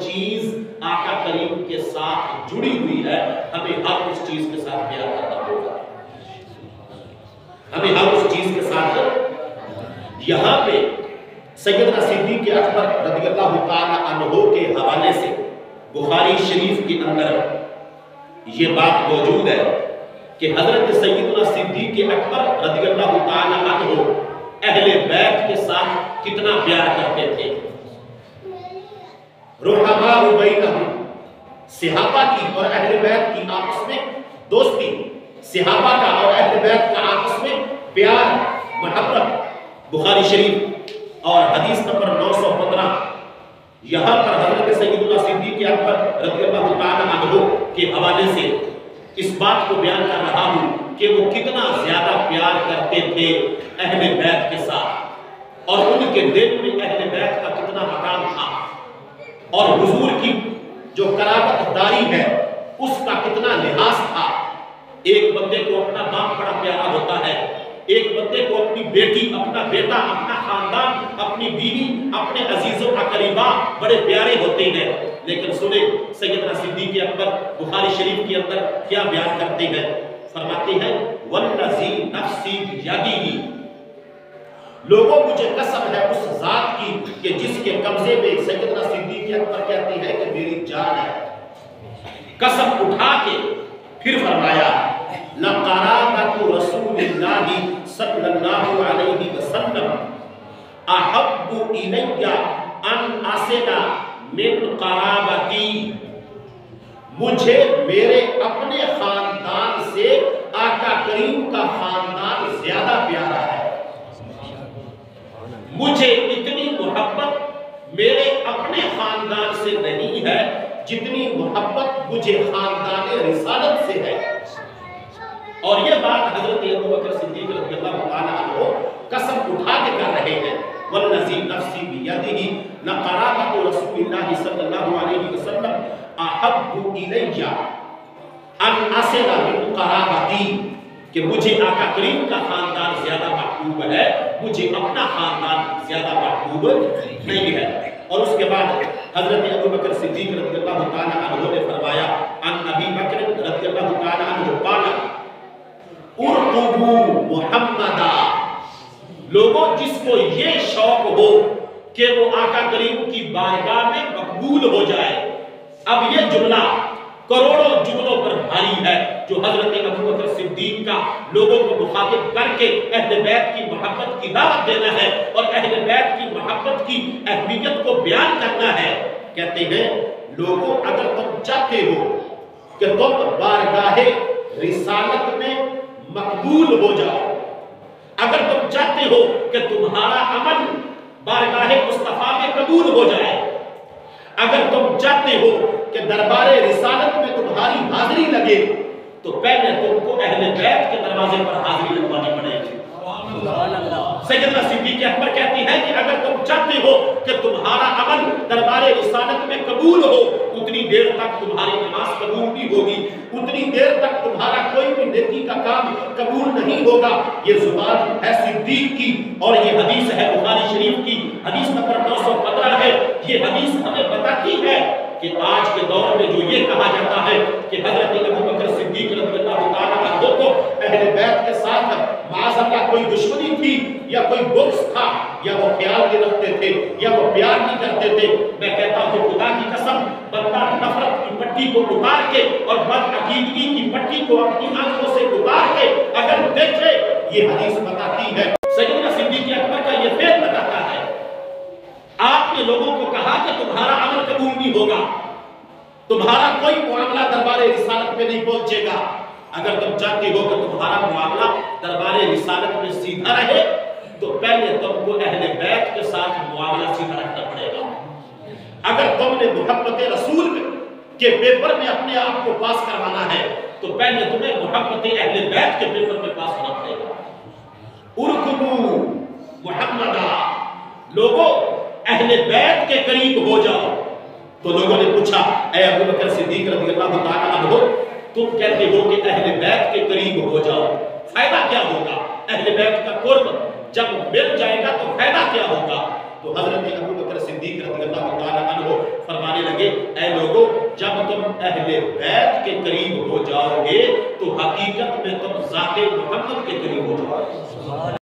چیز آقا کریم کے ساتھ جڑی ہوئی ہے ہمیں ہر اس چیز کے ساتھ پیار کرنا ہوگا، ہمیں ہر اس چیز کے ساتھ۔ یہاں پہ سیدنا صدیق اکبر رضی اللہ تعالی عنہ کے حوالے سے بخاری شریف کے اندر یہ بات موجود ہے کہ حضرت سیدنا صدیق اکبر رضی اللہ تعالی عنہ اہل بیت کے ساتھ کتنا پیار کرتے تھے۔ رحماء بینہم، صحابہ کی اور اہل بیت کی آپس میں دوستی، صحابہ کا اور اہل بیت کا آپس میں پیار محبت۔ بخاری شریف اور حدیث نمبر 915، یہاں پر حضرت سیدنا صدیق اکبر رضی اللہ تعالی عنہ کے حوالے سے اس بات کو بیان کر رہا ہوں کہ وہ کتنا زیادہ پیار کرتے تھے اہل بیت کے ساتھ، اور ان کے دل میں اہل بیت کا کتنا مقام تھا، اور حضور کی جو قرابت داری ہے اس کا کتنا لحاظ تھا۔ ایک بندے کو اپنا باپ بڑا پیارا ہوتا ہے، ایک بندے کو اپنی بیٹی، اپنا بیٹا، اپنا خاندان، اپنی بیوی، اپنے عزیز و اقربا بڑے پیارے ہوتے ہیں، لیکن سنیں سیدنا صدیق اکبر بخاری شریف کے اندر کیا بیان کرتے ہیں، فرماتے ہیں والذی نفسی بیدہ، لوگوں مجھے قسم ہے اس ذات کی کہ جس کے قبضے میں، سیدنا صدیق اکبر کہتے ہیں کہ میری جان ہے، قسم اٹھا کے پھر فرمایا لقرابۃ رسول اللہ صلی اللہ علیہ وسلم احب الی ان اصل من قرابتی، مجھے میرے اپنے خاندان سے آقا کریم کا خاندان زیادہ پیارا ہے، مجھے اتنی محبت میرے اپنے خاندان سے نہیں ہے جتنی محبت مجھے خاندان رسالت سے ہے۔ اور یہ بات حضرت ابوبکر صدیق رضی اللہ تعالی عنہ قسم اٹھا کے کر رہے ہیں والذی نفسی بیدہ لقرابۃ رسول اللہ صلی اللہ علیہ وسلم احب الی ان اصل من قرابتی، کہ مجھے آقا کریم کا خاندان زیادہ محبوب ہے، مجھے اپنا خاندان زیادہ محبوب نہیں ہے۔ اور اس کے بعد حضرت ابوبکر صدیق رضی اللہ تعالی عنہ نے فرمایا عن ابی بکر رضی اللہ تعالی عنہ قال ارقبوا محمدا، لوگوں جس کو یہ شوق ہو کہ وہ آقا کریم کی بارگاہ میں مقبول ہو جائے۔ اب یہ جملہ کروڑوں جملوں پر بھاری ہے جو حضرت ابوبکر صدیق کا لوگوں کو مخاطب کر کے اہل بیت کی محبت کی دعوت دینا ہے اور اہل بیت کی محبت کی اہمیت کو بیان کرنا ہے۔ کہتے ہیں لوگوں اگر تم چاہتے ہو کہ تم بارگاہ رسالت میں مقبول ہو جاؤ، اگر تم چاہتے ہو کہ تمہارا عمل بارگاہ مصطفیٰ میں قبول ہو جائے، اگر تم چاہتے ہو کہ دربار رسالت میں تمہاری حاضری لگے، تو پہلے تم کو اہل بیت کے دروازے پر حاضری لگوانی پڑے گی۔ سیدنا صدیق اکبر کہتی ہے کہ اگر تم چاہتے ہو کہ تمہارا عمل دربار رسالت میں قبول ہو، اتنی دیر تک تمہاری نماز قبول نہیں ہوگی، اتنی دیر تک تمہارا کوئی بھی نیکی کا کام قبول نہیں ہوگا۔ یہ زبان ہے صدیق کی، اور یہ حدیث ہے بخاری شریف کی، حدیث نمبر 915 ہے۔ یہ حدیث ہمیں بتاتی ہے کہ آج کے دور میں جو یہ کہا جاتا ہے کہ حضرت ابوبکر صدیق رضی اللہ تعالی عنہ کو اہل بیت کے ساتھ معاذ اللہ کوئی دشمنی تھی یا کوئی بغض تھا یا وہ خیال نہیں رکھتے تھے یا وہ پیار نہیں کرتے تھے، میں کہتا ہوں خدا کی قسم بندہ نفرت کی پٹی کو اتار کے اور بدعقیدگی کی پٹی کو اپنی آنکھوں سے اتار کے اگر دیکھے، یہ حدیث بتاتی ہے، سیدنا صدیق اکبر کا یہ فعل بتاتا ہے۔ آپ نے لوگوں کو کہا کہ تمہارا عمل قبول نہیں ہوگا، تمہارا کوئی معاملہ دربار رسالت میں نہیں پہنچے گا، اگر تم چاہتے ہو کہ تمہارا معاملہ دربار رسالت میں سیدھا رہے تو پہلے تم کو اہل بیت کے ساتھ معاملہ سیدھا رکھنا پڑے گا۔ اگر تم نے محبت رسول کے پیپر میں اپنے آپ کو پاس کروانا ہے تو پہلے تمہیں محبت اہل بیت کے پیپر میں پاس ہونا پڑے گا۔ ارقبوا محمدا، لوگوں اہل بیت کے قریب ہو جاؤ۔ تو لوگوں نے پوچھا اے ابوبکر صدیق رضی اللہ تعالی عنہ، تم کہتے ہو کہ اہل بیت کے قریب ہو جاؤ، فائدہ کیا ہوگا؟ اہل بیت کا قرب جب مل جائے گا تو فائدہ کیا ہوگا؟ تو حضرت ابوبکر صدیق رضی اللہ تعالی عنہ فرمانے فرمانے لگے اے لوگوں جب تم اہل بیت کے قریب ہو جاؤ گے تو حقیقت میں تم ذات محمد کے قریب ہو جاؤ گے.